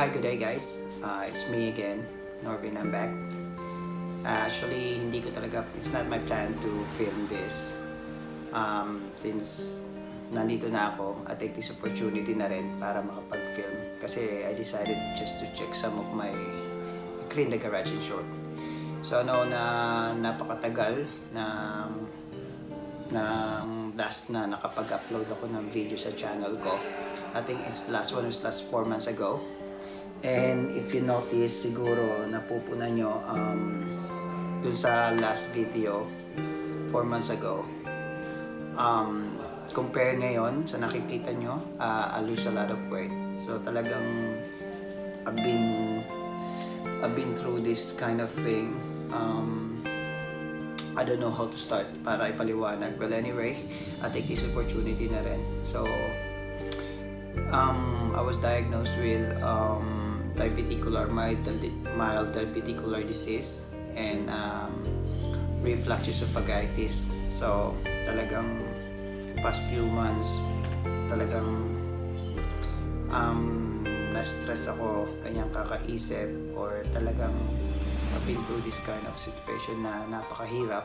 Hi, good day guys. It's me again, Norvin. I'm back. Actually, hindi ko talaga, it's not my plan to film this. Since nandito na ako, I take this opportunity na rin para makapag-film. Kasi I decided just to check some of my clean the garage in short. So na napakatagal na last na nakapag-upload ako ng video sa channel ko. I think it's last 4 months ago. And if you notice, siguro napupunan nyo dun sa last video 4 months ago. Compare ngayon sa nakikita nyo, I lose a lot of weight. So talagang I've been through this kind of thing. I don't know how to start para ipaliwanag. Well, anyway, I take this opportunity na rin. So, I was diagnosed with mild diverticular disease and reflux esophagitis. So, talagang past few months, talagang na-stress ako, kanyang kakaisip, or talagang I've been through this kind of situation na napakahirap.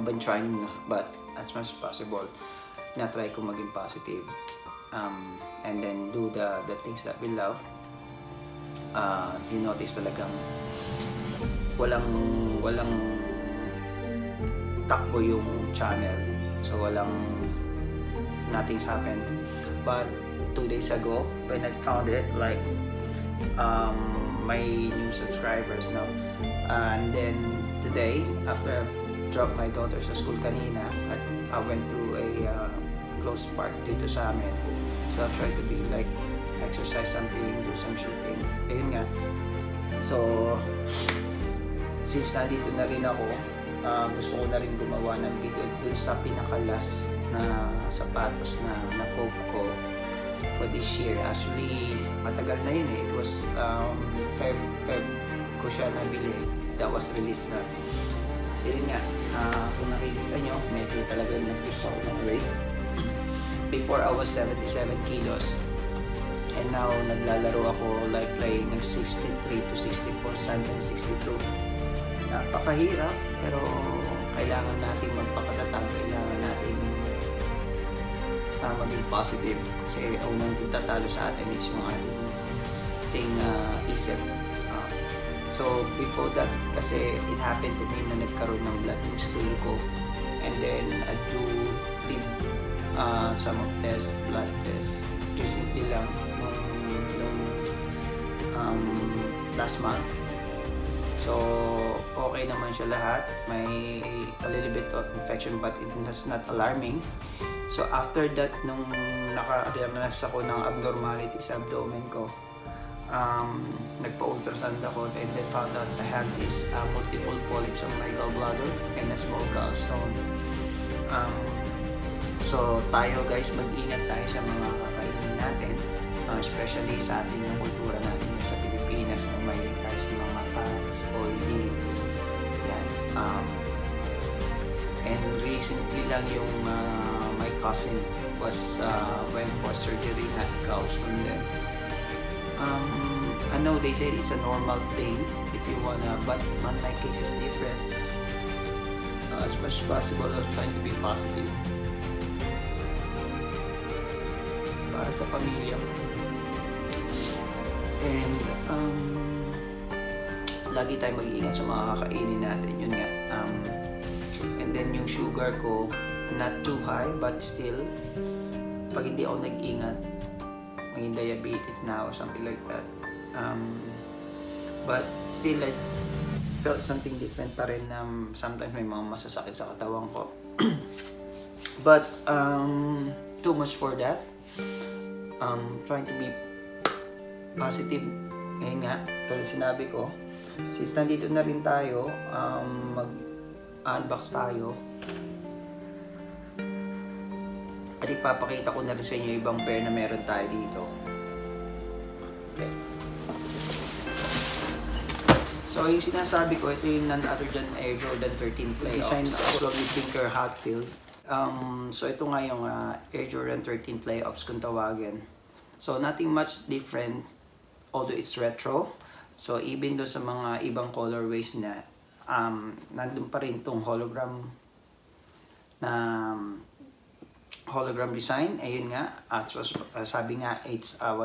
I've been trying, but as much as possible, na-try ko maging positive. And then do the things that we love. You notice talagang walang takbo yung channel. So nothing's happened. But 2 days ago, when I found it, like my new subscribers now, and then today, after I dropped my daughter sa school kanina, I went to a close park dito sa amin. So I tried to be like exercise something, do some shooting. Ayun nga. So since nandito na rin ako, gusto ko na rin gumawa ng video dun sa pinakalas na sapatos na na-cope ko for this year. Actually, matagal na yun eh. It was Feb ko siya nabili. That was released na. Kasi yun nga, kung nakikita nyo, medyo talaga nag-lose ako ng weight. Before, I was 77 kilos. And now, naglalaro ako like playing ng 63 to 64, sometimes 62. Napakahirap, pero kailangan natin magpakatatag, kailangan natin maging positive. Kasi unang tatalo sa atin is yung ating isip. So, before that, kasi it happened to me na nagkaroon ng blood yung stool ko. And then, I did some of blood tests recently lang last month. So, okay naman siya lahat. May a little bit of infection but it was not alarming. So, after that, nung naka-realize ako ng abnormality sa abdomen ko, nagpa-ultrasound ako and they found out I had this multiple polyps on my gallbladder and a small gallstone. So tayo guys, mag-ingat tayo sa mga kakainin natin, especially sa ating yung kultura natin sa Pilipinas. Mahilig tayo sa mga fats, oily, yan. And recently lang yung my cousin went for surgery at gallstone then. I know they said it's a normal thing if you wanna, but on my case is different. As much as possible, I'm trying to be positive para sa pamilya. And lagi tayong mag-iingat sa mga kakainin natin, yun nga. And then yung sugar ko, not too high, but still, pag hindi ako nag-ingat, maging diabetes na or something like that. But still, I felt something different pa rin. Sometimes may mga masasakit sa katawan ko. But too much for that. Trying to be positive. Ngayon nga, tulad sinabi ko, since nandito na rin tayo, mag-unbox tayo. At ipapakita ko na rin sa inyo ibang pair na meron tayo dito. Okay. So yung sinasabi ko, ito yung none other than Air Jordan 13 Playoffs. Design also with Tinker Hatfield. So ito nga yung Air Jordan 13 Playoffs kung tawagin. So nothing much different although it's retro. So even do sa mga ibang colorways na nandun pa rin tong hologram na hologram design. Ayun nga, sabi nga it's a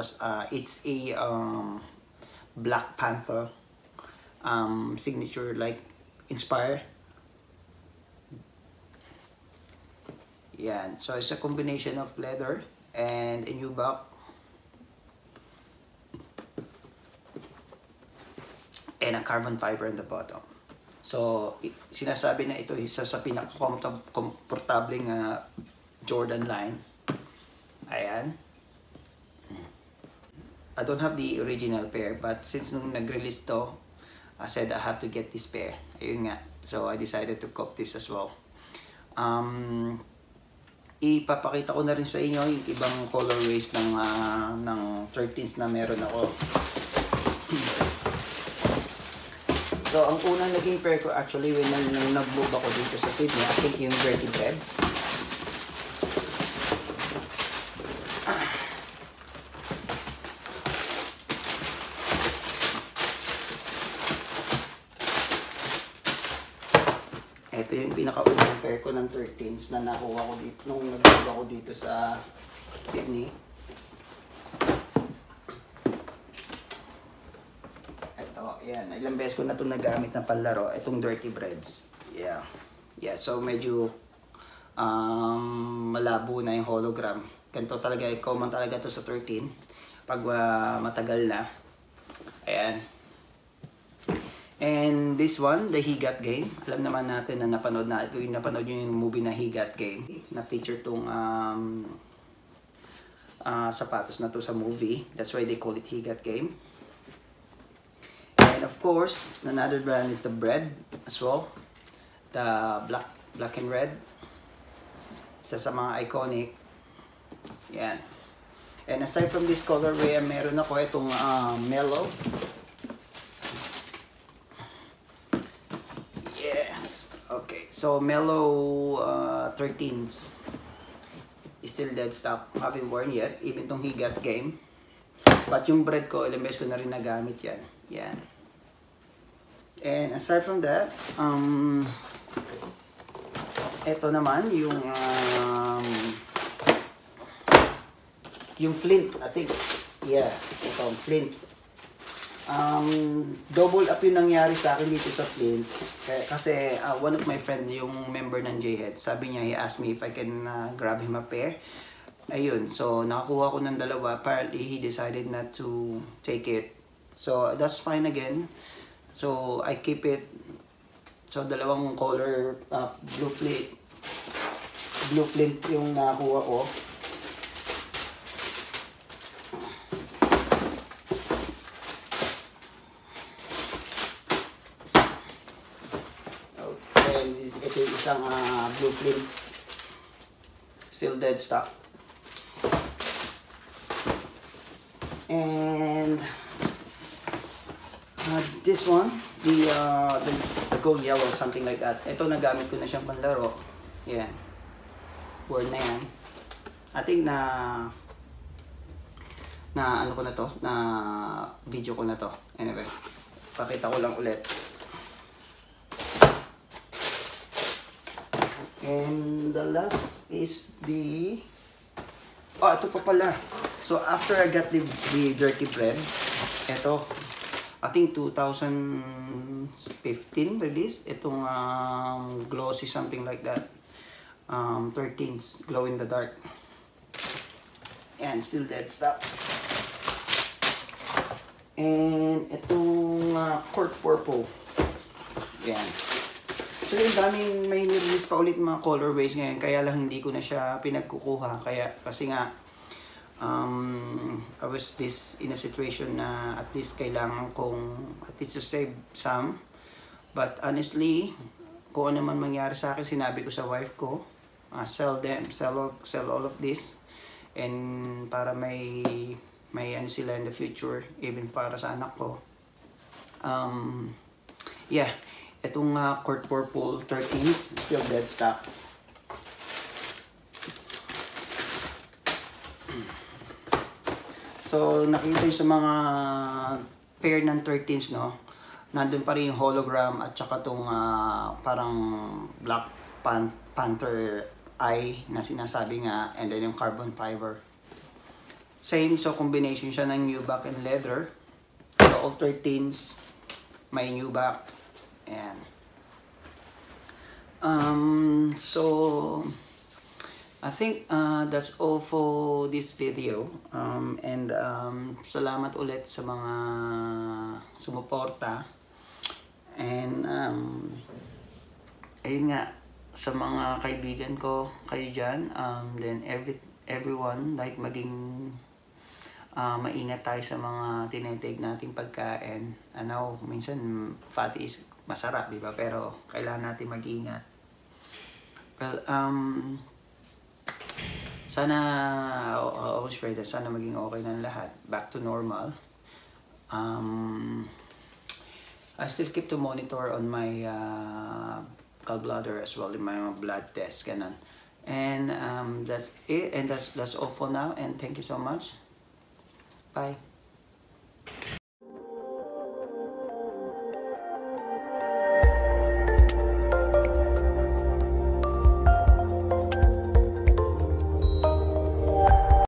Black Panther signature like inspire. Yan. So it's a combination of leather and a nubuck and a carbon fiber in the bottom. So sinasabi na ito isa sa pinaka-komportableng Jordan line. Ayan. I don't have the original pair, but since nung nag-release to, I said I have to get this pair. Ayun nga. So I decided to cop this as well. Ipapakita ko na rin sa inyo yung ibang colorways ng 13s na meron ako. So ang unang naging pair ko actually when nag-move ako dito sa Sydney, I think yung Dirty Breads. Ito yung pinakaunang pair ko ng 13s na nakuha ko dito nung nag-move ako dito sa Sydney. Ito, yan. Ilang beses ko na ito nagamit na panlaro. Itong Dirty Breads. Yeah. Yeah, so medyo malabo na yung hologram. Ganito talaga, common talaga ito sa 13. Pag matagal na. Ayan. And this one, the He Got Game. Alam naman natin na napanood yung movie na He Got Game. Na-feature tong sapatos na to sa movie. That's why they call it He Got Game. And of course, another brand is the Bread as well. The black and red. Isa sa mga iconic. Yan. And aside from this colorway, meron ako itong Mellow. Okay, so Mellow 13s is still dead stock. Haven't worn yet, even tong He Got Game. But yung Bread ko, ilang beses ko na rin nagamit yan. Yan. And aside from that, ito naman yung Flint, I think. Yeah, ito, Flint. Double up yung nangyari sa akin dito sa Flint. Kasi one of my friend, yung member ng J-Head, sabi niya, he asked me if I can grab him a pair. Ayun, so nakakuha ko ng dalawa. Apparently, he decided not to take it. So, that's fine again. So, I keep it. So, dalawang color, blue Flint yung nakakuha ko. Ito yung isang blue Flint, still dead stock. And this one, the gold yellow, something like that. Ito nagamit ko na siyang panlaro. Yan. Worn na yan. I think na ano ko na to, na video ko na to. Anyway, pakita ko lang ulit. And the last is the... Oh, ito pa pala. So, after I got the Dirty Bread, ito, I think 2015 release, itong glossy something like that. 13s, glow in the dark. And still dead stock. And itong Court Purple. Yan. So yung daming may nirelease pa ulit mga colorways ngayon, kaya lang hindi ko na siya pinagkukuha. Kasi nga, I was in a situation na at least kailangan kong at least to save some. But honestly, kung ano man mangyari sa akin, sinabi ko sa wife ko, sell all of this. And para may ano sila in the future, even para sa anak ko. Yeah. Itong Court Purple 13s, still dead stock. So, nakita yung sa mga pair ng 13s, no? Nandun pa rin yung hologram at saka itong parang Black Panther eye na sinasabi nga, and then yung carbon fiber. Same, so combination siya ng nubuck and leather. So, all 13s may nubuck. Ayan. So, I think that's all for this video. And salamat ulit sa mga sumuporta. And ayun nga, sa mga kaibigan ko, kayo dyan, then everyone, like maging maingat tayo sa mga tinetake nating pagkain. Ano, minsan fatty is masarap, di ba? Pero kailangan natin mag-ingat. Well, sana, I always pray that sana maging okay ng lahat. Back to normal. I still keep to monitor on my gallbladder as well in my blood test. Ganun. And that's it. And that's all for now. And thank you so much. Bye.